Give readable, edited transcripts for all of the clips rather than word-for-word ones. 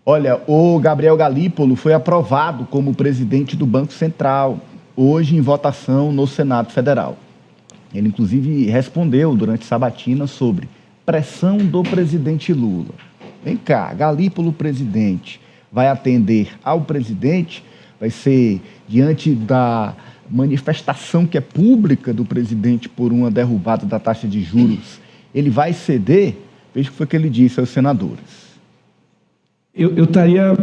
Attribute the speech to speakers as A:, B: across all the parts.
A: Olha, o Gabriel Galípolo foi aprovado como presidente do Banco Central, hoje em votação no Senado Federal. Ele, inclusive, respondeu durante sabatina sobre pressão do presidente Lula. Vem cá, Galípolo presidente, vai atender ao presidente? Vai ser diante da manifestação que é pública do presidente por uma derrubada da taxa de juros, ele vai ceder? Veja o que foi que ele disse aos senadores.
B: Eu estaria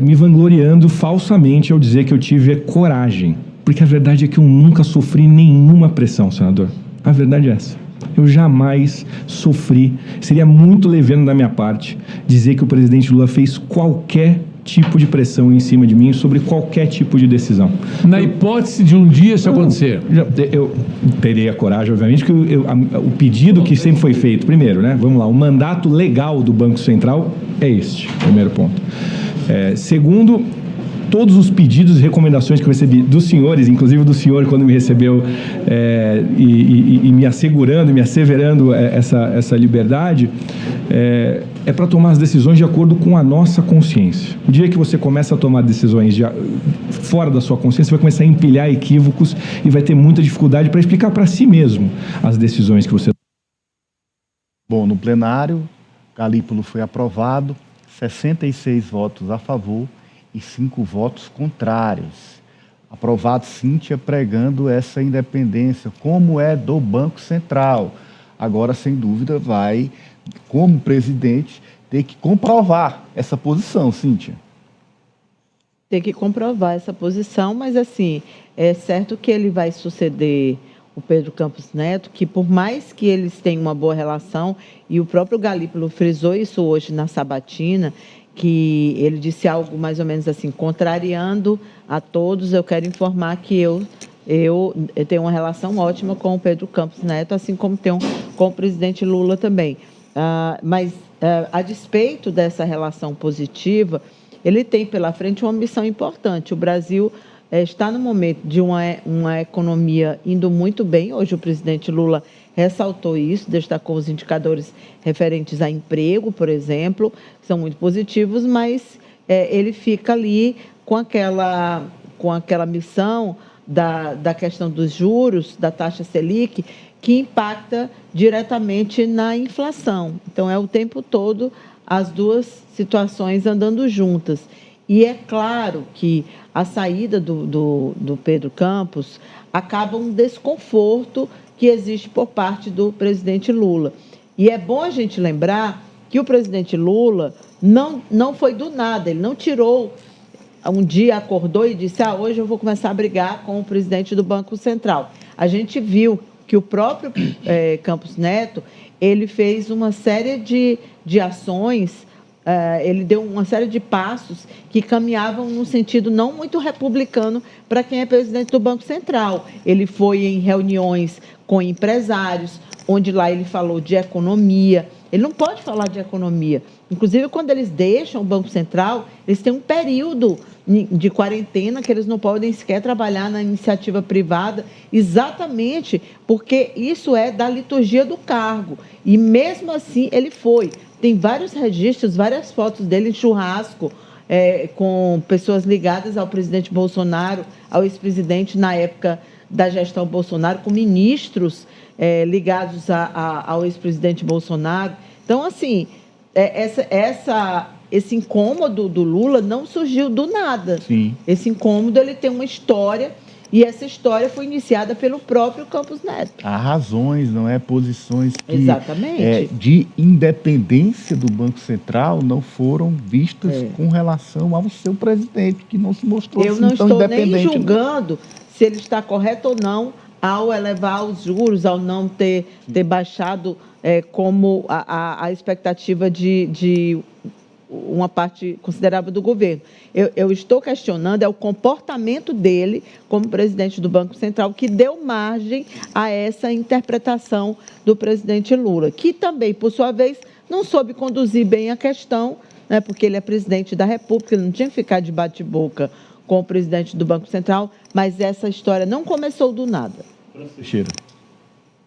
B: me vangloriando falsamente ao dizer que eu tive coragem, porque a verdade é que eu nunca sofri nenhuma pressão, senador. A verdade é essa. Eu jamais sofri. Seria muito leviano da minha parte dizer que o presidente Lula fez qualquer tipo de pressão em cima de mim sobre qualquer tipo de decisão.
C: Na hipótese de um dia isso acontecer?
B: Eu teria coragem, obviamente, que o pedido que sempre foi feito, primeiro, né? Vamos lá, o mandato legal do Banco Central é este, primeiro ponto. Segundo, todos os pedidos e recomendações que eu recebi dos senhores, inclusive do senhor quando me recebeu e me assegurando, me asseverando essa liberdade, é para tomar as decisões de acordo com a nossa consciência. O dia que você começa a tomar decisões fora da sua consciência, você vai começar a empilhar equívocos e vai ter muita dificuldade para explicar para si mesmo as decisões que você toma.
A: Bom, no plenário, Galípolo foi aprovado, 66 votos a favor e 5 votos contrários. Aprovado Cíntia pregando essa independência, como é do Banco Central. Agora, sem dúvida, vai, como presidente, ter que comprovar essa posição, Cíntia.
D: Tem que comprovar essa posição, mas assim, é certo que ele vai suceder o Pedro Campos Neto, que por mais que eles tenham uma boa relação, e o próprio Galípolo frisou isso hoje na sabatina, que ele disse algo mais ou menos assim, contrariando a todos, eu quero informar que eu tenho uma relação ótima com o Pedro Campos Neto, assim como tenho com o presidente Lula também. Mas, a despeito dessa relação positiva, ele tem pela frente uma missão importante. O Brasil está no momento de uma economia indo muito bem. Hoje o presidente Lula ressaltou isso, destacou os indicadores referentes a emprego, por exemplo, que são muito positivos, mas ele fica ali com aquela missão da questão dos juros, da taxa Selic, que impacta diretamente na inflação. Então, é o tempo todo as duas situações andando juntas. E é claro que a saída do Pedro Campos acaba um desconforto que existe por parte do presidente Lula. E é bom a gente lembrar que o presidente Lula não foi do nada, ele não tirou, um dia acordou e disse, hoje eu vou começar a brigar com o presidente do Banco Central. A gente viu que o próprio Campos Neto, ele fez uma série de ações, ele deu uma série de passos que caminhavam num sentido não muito republicano para quem é presidente do Banco Central. Ele foi em reuniões com empresários, onde lá ele falou de economia. Ele não pode falar de economia. Inclusive, quando eles deixam o Banco Central, eles têm um período de quarentena que eles não podem sequer trabalhar na iniciativa privada, exatamente porque isso é da liturgia do cargo. E mesmo assim ele foi. Tem vários registros, várias fotos dele em churrasco, com pessoas ligadas ao presidente Bolsonaro, ao ex-presidente na época da gestão Bolsonaro, com ministros ligados ao ex-presidente Bolsonaro. Então, assim, esse incômodo do Lula não surgiu do nada.
A: Sim.
D: Esse incômodo ele tem uma história, e essa história foi iniciada pelo próprio Campos Neto.
A: Há razões, não é? Posições que,
D: exatamente,
A: de independência do Banco Central não foram vistas com relação ao seu presidente, que não se mostrou assim tão independente. Eu não estou nem julgando se ele está correto ou não ao elevar os juros, ao não ter baixado como a expectativa de uma parte considerável do governo. Eu estou questionando o comportamento dele como presidente do Banco Central, que deu margem a essa interpretação do presidente Lula, que também, por sua vez, não soube conduzir bem a questão, né, porque ele é presidente da República, ele não tinha que ficar de bate-boca com o presidente do Banco Central, mas essa história não começou do nada. Teixeira.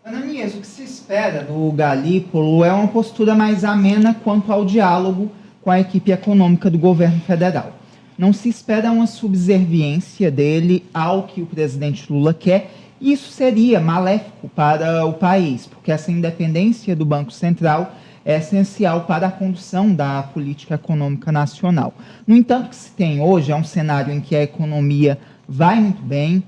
E: Ananias, o que se espera do Galípolo é uma postura mais amena quanto ao diálogo com com a equipe econômica do governo federal. Não se espera uma subserviência dele ao que o presidente Lula quer, e isso seria maléfico para o país, porque essa independência do Banco Central é essencial para a condução da política econômica nacional. No entanto, o que se tem hoje é um cenário em que a economia vai muito bem,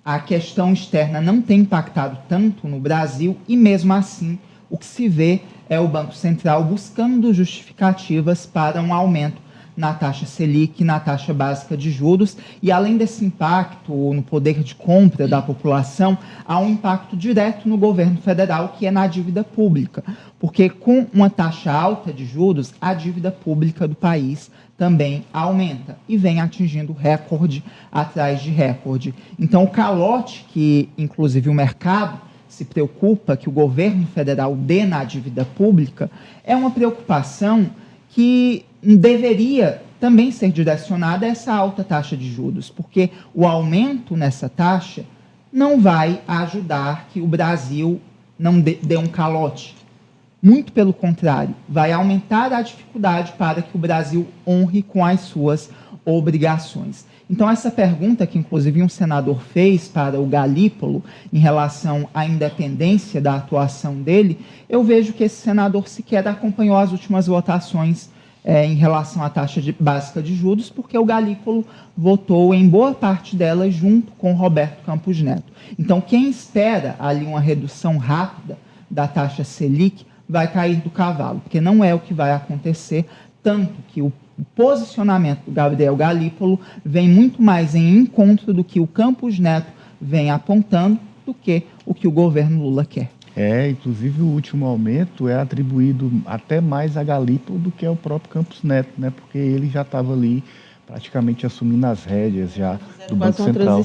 E: a questão externa não tem impactado tanto no Brasil e, mesmo assim, o que se vê é o Banco Central buscando justificativas para um aumento na taxa Selic, na taxa básica de juros, e além desse impacto no poder de compra da população, há um impacto direto no governo federal, que é na dívida pública, porque com uma taxa alta de juros, a dívida pública do país também aumenta e vem atingindo recorde atrás de recorde. Então, o calote que, inclusive, o mercado se preocupa que o governo federal dê na dívida pública é uma preocupação que deveria também ser direcionada a essa alta taxa de juros, porque o aumento nessa taxa não vai ajudar que o Brasil não dê um calote. Muito pelo contrário, vai aumentar a dificuldade para que o Brasil honre com as suas obrigações. Então, essa pergunta que, inclusive, um senador fez para o Galípolo em relação à independência da atuação dele, eu vejo que esse senador sequer acompanhou as últimas votações em relação à taxa básica de juros, porque o Galípolo votou em boa parte delas junto com Roberto Campos Neto. Então, quem espera ali uma redução rápida da taxa Selic vai cair do cavalo, porque não é o que vai acontecer, tanto que o posicionamento do Gabriel Galípolo vem muito mais em encontro do que o Campos Neto vem apontando do que o governo Lula quer.
A: Inclusive o último aumento é atribuído até mais a Galípolo do que ao próprio Campos Neto, né? Porque ele já estava ali praticamente assumindo as rédeas já do Banco Central.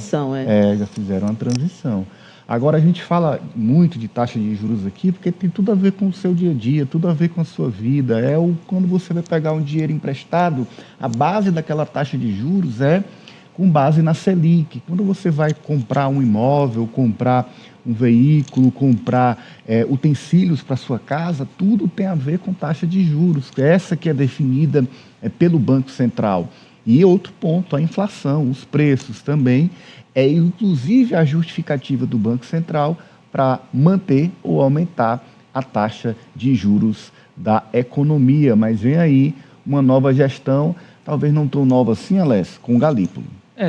A: Já fizeram uma transição. Agora, a gente fala muito de taxa de juros aqui porque tem tudo a ver com o seu dia a dia, tudo a ver com a sua vida. Quando você vai pegar um dinheiro emprestado, a base daquela taxa de juros é com base na Selic. Quando você vai comprar um imóvel, comprar um veículo, comprar utensílios para sua casa, tudo tem a ver com taxa de juros, essa que é definida pelo Banco Central. E outro ponto, a inflação, os preços também, inclusive a justificativa do Banco Central para manter ou aumentar a taxa de juros da economia. Mas vem aí uma nova gestão, talvez não tão nova assim, Alessio, com o Galípolo.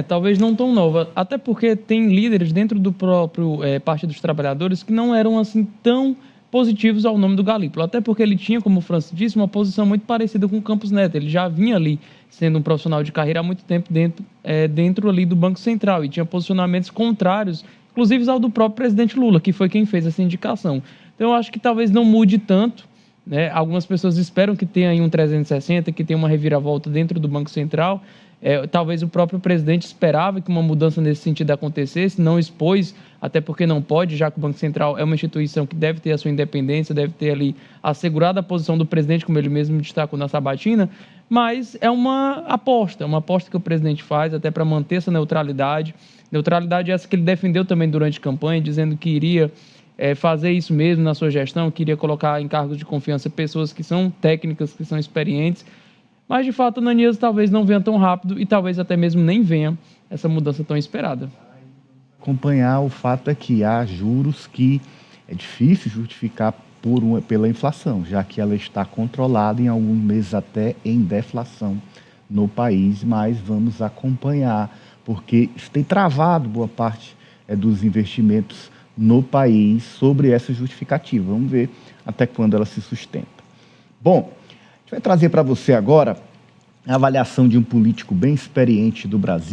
F: Talvez não tão nova, até porque tem líderes dentro do próprio Partido dos Trabalhadores que não eram assim tão positivos ao nome do Galípolo, até porque ele tinha, como o Francis disse, uma posição muito parecida com o Campos Neto. Ele já vinha ali sendo um profissional de carreira há muito tempo dentro ali do Banco Central e tinha posicionamentos contrários, inclusive ao do próprio presidente Lula, que foi quem fez essa indicação. Então eu acho que talvez não mude tanto, né? Algumas pessoas esperam que tenha aí um 360, que tenha uma reviravolta dentro do Banco Central. Talvez o próprio presidente esperava que uma mudança nesse sentido acontecesse, não expôs, até porque não pode, já que o Banco Central é uma instituição que deve ter a sua independência, deve ter ali assegurado a posição do presidente, como ele mesmo destacou na sabatina, mas é uma aposta que o presidente faz até para manter essa neutralidade essa que ele defendeu também durante a campanha, dizendo que iria fazer isso mesmo na sua gestão, que iria colocar em cargos de confiança pessoas que são técnicas, que são experientes. Mas, de fato, Ananias talvez não venha tão rápido e talvez até mesmo nem venha essa mudança tão esperada.
A: Acompanhar o fato é que há juros que é difícil justificar pela inflação, já que ela está controlada em alguns meses até em deflação no país, mas vamos acompanhar, porque isso tem travado boa parte dos investimentos no país sobre essa justificativa. Vamos ver até quando ela se sustenta. Bom, a gente vai trazer para você agora a avaliação de um político bem experiente do Brasil.